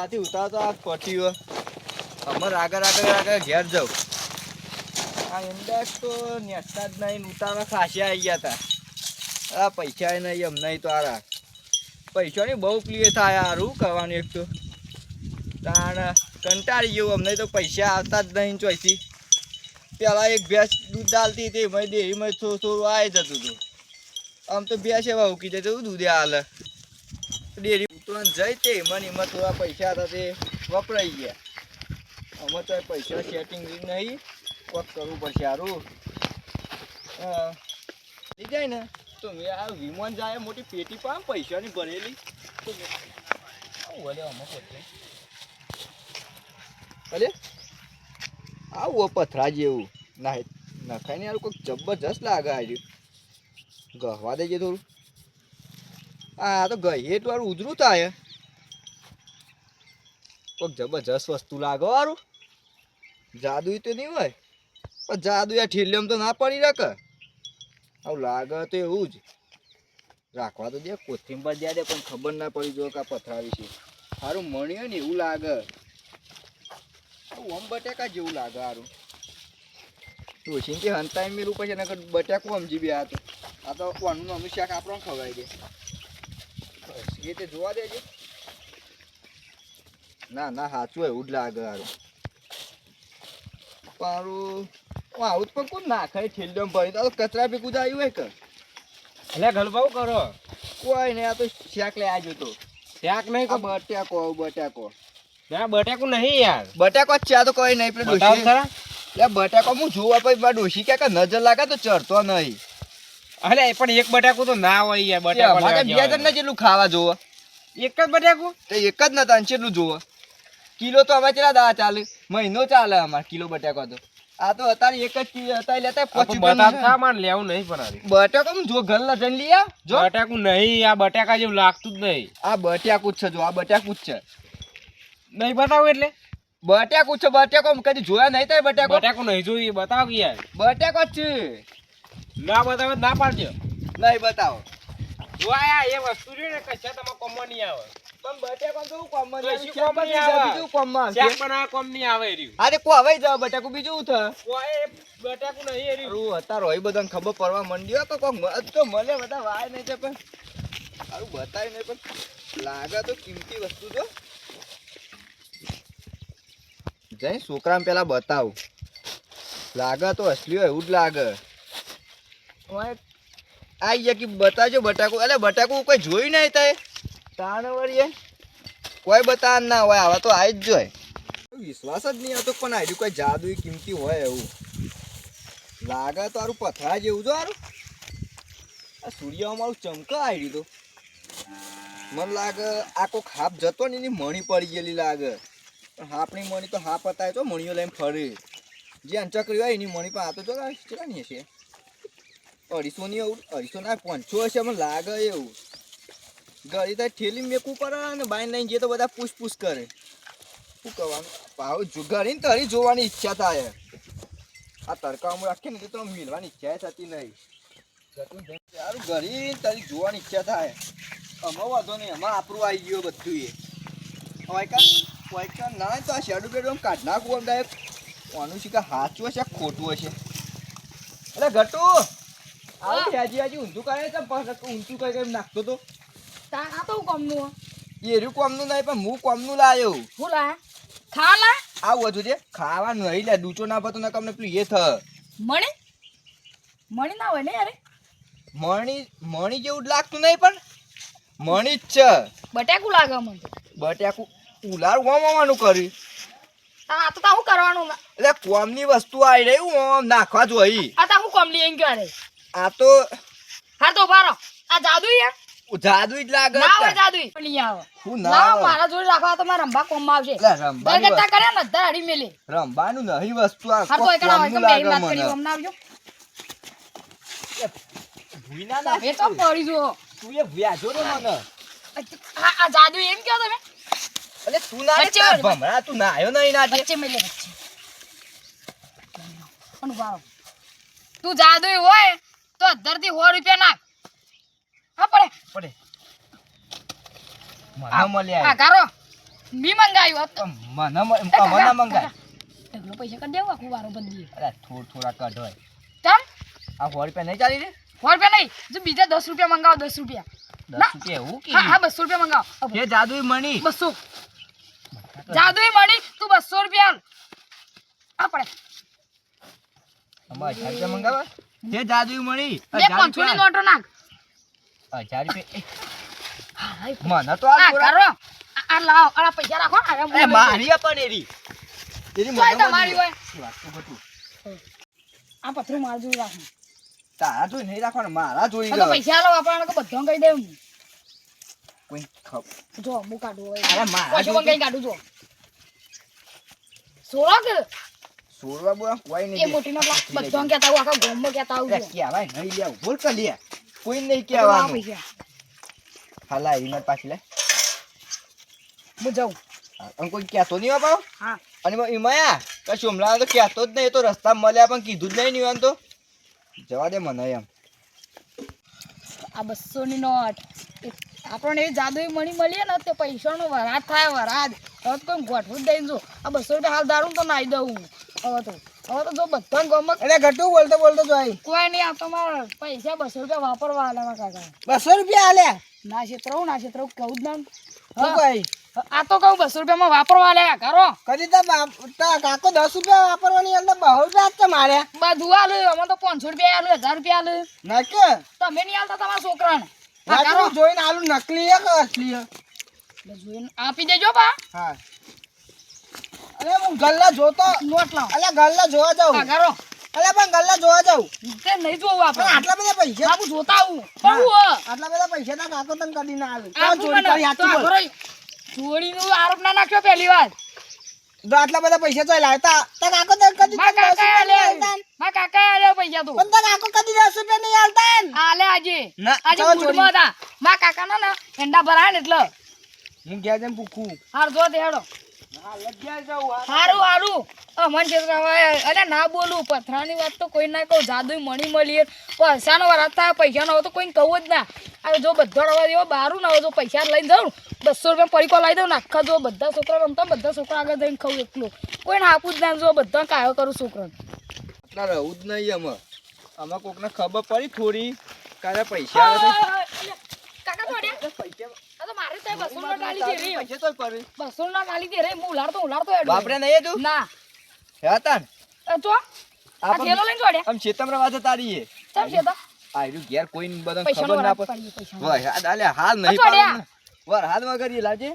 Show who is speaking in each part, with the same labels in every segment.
Speaker 1: આથી ઉતાર તો આ પટ્યો અમાર આગળ ઘેર જાઉં. આ ઇન્ડેક્સ તો નેસતા જ નહીં, ઉતારવા ખાસી આવી ગયા હતા. આ પૈસા નહીં એમ નહીં તો આરા પૈસાની બહુ ક્લિયર થાય સારું કરવાનું. એક તો તાણ કંટાળી ગયું અમને તો પૈસા આવતા જ નહીં ચોઈથી. પેલા એક ભેંસ દૂધ ડાલતી હતી મેં ડેરીમાં થોડું આવી જતું હતું. આમ તો ભેંસ એવા ઉકી જાય તો દૂધે હાલે ડેરી ઉતરણ જઈ તે એમાં થોડા પૈસા હતા તે વપરાઈ ગયા. અમે તો પૈસા સેટિંગ નહીં કોક કરવું પડશે સારું. લઈ જાય ને તો મેં આ વિમાન જાય મોટી પેટી પામ પૈસાની ભરેલી તો ભલે અમુક ભલે આવું પથરા જેવું ના નખાય ને યાર કોઈક જબરજસ્ત લાગે આજે ગહવા દેજે થોડું. હા તો ગઈ એટલું વાળું ઉધરું થાય કોઈક જબરજસ્ત વસ્તુ લાગે વારું. જાદુ તો નહીં હોય પણ જાદુ યાર ઠેલ્યમ તો ના પડી રાખે આવું લાગે તો એવું જ રાખવા તો દે કોથીમ પર દે પણ ખબર ના પડી જો કે આ પથરાવી છે સારું મણી હોય ને એવું લાગે. ઓમ બટાકા જેવું લાગે સારું ડોસી કે હંતાઈ મેલું પછી એના બટાકું સમજી બે. આ તો કોનું અમુક શાક આપણને ખવાય દે એ તે જોવા દેજે. ના ના સાચું એવું જ લાગે સારું. પારું આવું પણ કોણ નાખાય ઠેલ્યો ભરી તો કચરા ભેગું જ આવ્યું હોય કે
Speaker 2: એટલે ગલભાવ કરો
Speaker 1: કોઈ નહીં. આ તો શાક લઈ આવજો તો
Speaker 2: શાક નહીં કો
Speaker 1: બટાકો
Speaker 2: ના બટાકું નહીં યાર
Speaker 1: બટાકો જ છે. આ તો કોઈ નહીં પેલું
Speaker 2: બતાવ ખરા
Speaker 1: એટલે બટાકો હું જોવા પછી મારા ડોશી કે નજર લાગે તો ચડતો નહીં.
Speaker 2: અલે પણ એક બટાકું તો ના હોય યાર બટાકો
Speaker 1: બે જણ ને જેટલું ખાવા જોવે
Speaker 2: એક જ બટાકું
Speaker 1: તો એક જ નતા કેટલું જોવે કિલો તો અમારે કેટલા દા ચાલે મહિનો ચાલે અમારે કિલો બટાકો તો. આ તો અત્યારે એક જ કિલો હતા લેતા
Speaker 2: બટાકા માન લેવું નહીં પણ
Speaker 1: બટાકો જો ઘર લજન લઈ જો
Speaker 2: બટાકું નહીં આ બટાકા જેવું લાગતું જ નહીં.
Speaker 1: આ બટાકું જ છે જો આ બટાકું જ છે
Speaker 2: નહીં બતાવું એટલે
Speaker 1: બટાકું છે. બટાકો કદી જોયા નહીં થાય
Speaker 2: બટાકું નહીં જોયું બતાવો કે યાર
Speaker 1: બટાકો જ છે.
Speaker 2: ના બતાવે ના પાડજો
Speaker 1: નહીં બતાવો
Speaker 2: જોયા એ વસ્તુ છે ને કશા તમારે કોમમાં નહીં આવે
Speaker 1: પણ બટાકો તો કોમ માં
Speaker 2: બીજું કોમ નહીં આવે રહ્યું.
Speaker 1: અરે કો હવે જાવ બટાકું બીજું થાય
Speaker 2: કોઈ બટાકું નહીં રહ્યું.
Speaker 1: અત્યારે હોય બધાને ખબર પડવા માંડી તો કોક તો મને બધા વાય નહીં છે પણ સારું બતાવી નહીં પણ લાગે તો કિંમતી વસ્તુ જો જઈ છોકરાને પેલા બતાવું લાગે તો અસલી હોય એવું જ લાગે. આઈ ગયા કે બતાવજો બટાકું. એટલે બટાકું કોઈ જોયું નહીં થાય તાણ વળીએ કોઈ બતાવ ના હોય આવા તો આવી જ જોય. વિશ્વાસ જ નહીં આવતો પણ આવ્યું કોઈ જાદુ કિંમતી હોય એવું લાગે તો સારું પથરા જેવું જો સારું. આ સૂર્ય અમારું ચમકા આવી તો મને લાગે આ કોઈક હાફ જતો ને એની મણી પડી ગયેલી લાગે. પણ હાફની મણી તો હાફ હતા તો મણીઓ લઈને ફરે જે અંચકરી હોય એની મણી પણ આ તો જો કેટલા ની હશે 250 ના 500 હશે મને લાગે એવું. ગળી તો ઠેલી મેકવું પડે ને બાઈ લઈને જે તો બધા પૂછ કરે શું કરવાનું ભાવ ઘડીને તરી જોવાની ઈચ્છા થાય. આ તડકામાં રાખીએ ને તો મિલવાની ઈચ્છા થતી નહીં સારું ઘડી તરી જોવાની ઈચ્છા થાય. આમાં વાંધો નહીં એમાં આપણું આવી ગયું બધું એ કોઈ ના તો આ શેડું બેડું કાઢ નાખવું આમ ડાયરેક્ટ આનું શીખા સાચું હશે ખોટું હશે. એટલે ઘટું આવું હાજી ઊંધું કરે છે ઊંધું કઈ નાખતો તો
Speaker 3: આ તો કોમનું
Speaker 1: એરું કોમનું નહીં પણ હું કોમનું લાયો.
Speaker 3: હું લાયા ખા લા
Speaker 1: આવું હતું છે ખાવાનું નહીં લે દૂચો ના પતો ના કમને પેલું એ થ
Speaker 3: મણી ના હોય ને યાર
Speaker 1: મણી જેવું જ લાગતું નહીં પણ મણી જ છે.
Speaker 3: બટાકું લાગે મને
Speaker 1: બટાકું ઉલાર વામવાનું કર્યું
Speaker 3: આ તો હું કરવાનું
Speaker 1: એટલે કોમની વસ્તુ આવી રહી હું નાખવા જોઈ.
Speaker 3: આ તો હું કોમલી એમ ક્યારે
Speaker 1: આ તો
Speaker 3: હા તો બારો આ જાદુ યાર
Speaker 1: જાદુ જ લાગે
Speaker 3: ના હોય જાદુ નહીં આવે
Speaker 1: હું
Speaker 3: ના
Speaker 1: ના
Speaker 3: મારા જોડે રાખવા તો મારા રંબા કોમમાં આવશે
Speaker 1: રંબાની
Speaker 3: ગતા કરે ને ધર હડી મેલે
Speaker 1: રંબાનું નહીં વસ્તુ આ
Speaker 3: હા તો એકલા હોય કે
Speaker 1: લાગે
Speaker 3: વાત
Speaker 1: મને
Speaker 3: કરી અમને આવજો
Speaker 1: ભૂઈના ના
Speaker 3: એ તો પડી જો
Speaker 1: તું એ વ્યાજો રે મને
Speaker 3: આ જાદુ એમ કહો તમે
Speaker 1: એટલે તું ના રે ભમરા તું ના આયો નહીં ના
Speaker 3: બચ્ચે મેલે બચ્ચે અનુભાવ તું જાદુ હોય તો 10 થી 100 રૂપિયા નાખ હા પડે
Speaker 1: મને મળ્યા
Speaker 3: આ કરો મી મંગાયું હતો
Speaker 1: મને ના મંગાય
Speaker 3: ઢગલો પૈસા કરી દેવું આખું વારો બંધી
Speaker 1: અરે થોડા કઢ હોય
Speaker 3: ચમ
Speaker 1: આ 100 રૂપિયા નહીં ચાલી રે
Speaker 3: 100 રૂપિયા નહીં જો બીજા 10 રૂપિયા મંગાવો 10 રૂપિયા
Speaker 1: 10 રૂપિયા એવું કે
Speaker 3: હા 200 રૂપિયા મંગાવો
Speaker 1: એ જાદુઈ મણી
Speaker 3: 200 જાદુઈ મણી તું 200 રૂપિયા આ પડે
Speaker 1: અમાર 1000 રૂપિયા મંગાવે જે જાદુઈ મણી
Speaker 3: બે 500 ની નોટો નાખ
Speaker 1: 1000 રૂપિયા
Speaker 3: હા
Speaker 1: મને તો આ થોડા
Speaker 3: કરો આ લાવ આ પૈસા રાખો
Speaker 1: એ મારી પણ એરી
Speaker 3: તો તમારી હોય
Speaker 1: વાત તો બતું
Speaker 3: આ પથરું માર જોઈ રાખો
Speaker 1: તારા જોઈ નહીં રાખવાનું મારા જોઈ
Speaker 3: તો પૈસા આલો આપણને તો બધો કહી દેવું
Speaker 1: કોઈ ખપ
Speaker 3: જો મુ કાઢું હોય
Speaker 1: અરે મારા
Speaker 3: પછી મંગાઈ કાઢું જો સોળા કે
Speaker 1: સોરવા બોલા કોઈ
Speaker 3: એ
Speaker 1: નહીં
Speaker 3: મોટી નો બધો કહેતા હું આખા ગામમાં કહેતા હું
Speaker 1: કહેવાય નહીં લે બોલ કર લે કોઈ નહીં કહેવાનું
Speaker 3: પૈસા
Speaker 1: હાલા ઈમત પાછી લે
Speaker 3: હું જાઉં
Speaker 1: અને કોઈ કહેતો નહીં બાપા
Speaker 3: હા
Speaker 1: અને ઈમાયા કશું હમણાં તો કહેતો જ નહીં એ તો રસ્તા મળ્યા પણ કીધું જ નહીં નિવાન તો જવા દે મને એમ
Speaker 3: આ 200 ની નોટ આપણને એ જાદુઈ મણી મળીએ ને તે પૈસાનો વરાદ થાય વરાદ હવે તો કોઈ ગોઠવું જ દઈ જો આ 200 રૂપિયા હાલ દારૂ તો નાઈ દઉં હવે તો જો બધા ગમત
Speaker 2: એટલે ઘટું બોલતો જોઈ
Speaker 3: કોઈ નહીં આ તો મારા પૈસા 200 રૂપિયા વાપરવા આલે કાકા
Speaker 2: 200 રૂપિયા આલ્યા
Speaker 3: ના ક્ષેત્ર કહું જ ના
Speaker 2: શું કહી
Speaker 3: આ તો કહું 200 રૂપિયામાં વાપરવા આલે કરો
Speaker 2: કદી તા કાકો 10 રૂપિયા વાપરવાની અંદર 200 રૂપિયા જ માર્યા
Speaker 3: બધું આલે અમે તો 500 રૂપિયા આલે 1000 રૂપિયા આલે
Speaker 2: ના કે
Speaker 3: તમે નહીં આલતા તમારા છોકરાને
Speaker 2: ના જોઈને આલુ નકલી હે કે અસલી હે
Speaker 3: જોઈને આપી દેજો બા
Speaker 2: હા અરે હું ગલ્લા જોતો
Speaker 3: નોટ લાવ
Speaker 2: અલે ગલ્લા જોવા જાઉં
Speaker 3: કરો
Speaker 2: અલે પણ ગલ્લા જોવા જાઉં
Speaker 3: તે નહીં જોવું
Speaker 2: પણ
Speaker 3: આપણે
Speaker 2: આટલા બધા પૈસા
Speaker 3: બાપુ જોતા આવું પણ
Speaker 2: આટલા બધા પૈસા ના કાકો તને કદી ના આલે
Speaker 3: આ
Speaker 2: કોણ ચોરી કરી હાચું બોલ
Speaker 3: ચોરીનો આરોપ ના નાખ્યો પહેલી વાર
Speaker 2: તો આટલા બધા પૈસા તો લાવતા તા કાકો તને કદી
Speaker 3: મા કાકા આલે મા કાકા આલે પૈસા તો
Speaker 2: પણ તા કાકો કદી 10 રૂપિયા નહીં આલતા ને
Speaker 3: આલે આજે
Speaker 2: ના,
Speaker 3: આજે
Speaker 2: ચાલો
Speaker 3: મૂડમાં હતા મા કાકા ના એંડા ભરાય ને એટલે
Speaker 2: હું ગયા જેમ પૂછું
Speaker 3: હાર જો તે હેડો
Speaker 2: હા લગ્યા જાઉં
Speaker 3: હારું હારું મન છે અરે ના બોલું પથરાની વાત તો કોઈ ના કહું જાદુઈ મણી મળીએ પૈસાનો વરાત થાય પૈસાનો હોય તો કોઈ કહું જ ના હવે જો બધો રવા જેવો બારું ના હોય જો પૈસા લઈને જાઉં 200 રૂપિયા પડીકો લાવી દઉં ને આખા જો બધા છોકરા રમતા બધા છોકરા આગળ જઈને ખાવું એકલું કોઈને આપું જ ના જો બધા કાયો કરું છોકરાને
Speaker 1: ના રહું જ નહીં અમે કોકને ખબર પડી થોડી કાલે પૈસા આવે
Speaker 3: કાકા થોડ્યા
Speaker 1: પૈસા
Speaker 3: આ તો મારે તો 200 નોટ આલી દે રે
Speaker 1: પૈસા તો પડે
Speaker 3: 200 નોટ આલી દે રે હું ઉલાડતો હેડો
Speaker 1: બાપરે નહીં તું
Speaker 3: ના
Speaker 1: હે તાન
Speaker 3: તો આ થેલો લઈને જોડ્યા
Speaker 1: આમ ચેતમરા વાજે તારી
Speaker 3: ચમ છે તો
Speaker 1: આયુ ઘેર કોઈ બધો
Speaker 3: પૈસાનો
Speaker 1: ખબર ના
Speaker 3: વરાત
Speaker 1: પડે
Speaker 3: પડી પૈસાનો
Speaker 1: વય આલે હાલ નહીં
Speaker 3: અચોડ્યા.
Speaker 1: પાડે વર હાલ માં કરીએ લાજે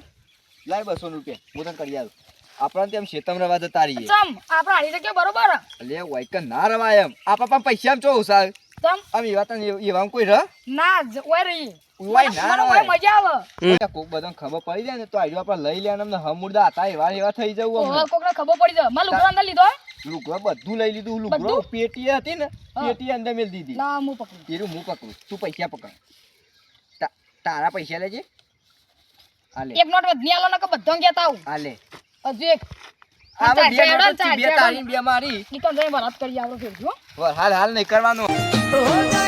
Speaker 1: લાય 200 રૂપિયા હું તને કરી આલું આપણને તેમ ચેતમરા વાજે તારી
Speaker 3: ચમ આપણે હારી શકે બરોબર
Speaker 1: લે વાયક ના રવાય એમ આપા પૈસા આમ ચો ઉસાલ
Speaker 3: ચમ
Speaker 1: આમ એવા તને એવા કોઈ ર
Speaker 3: ના ઓય રહી
Speaker 1: ઉવાય ના
Speaker 3: મને ઓય
Speaker 1: રવાય
Speaker 3: મજા આવે
Speaker 1: કોક બધાને ખબર પડી જાય ને તો આયુ આપણે લઈ લેવાનું અમને હમુરદા હતા એવા થઈ જવું
Speaker 3: ઓહો
Speaker 1: અમને
Speaker 3: કોકને ખબર પડી જાય માલ ઉઘરા અંદર લીધો
Speaker 1: લુગડો બધું લઈ લીધું લુગડો
Speaker 3: બધું?
Speaker 1: પેટી હતી ને પેટી અંદર મેલ દીધી
Speaker 3: લા હું પકડું
Speaker 1: તેરું હું પકડું તું પૈસા પકડ તારા પૈસા લેજે આલે
Speaker 3: એક નોટ વધની આલો ને કે બધો કહેતા આવું
Speaker 1: આલે
Speaker 3: હજુ એક
Speaker 1: આ બે
Speaker 3: ચાર
Speaker 1: નોટ
Speaker 3: ચાર
Speaker 1: બે તારી બે મારી
Speaker 3: નીકળ જઈ વાત કરી આવડો ફેર જો
Speaker 1: હાલ નહીં કરવાનું
Speaker 3: રોજ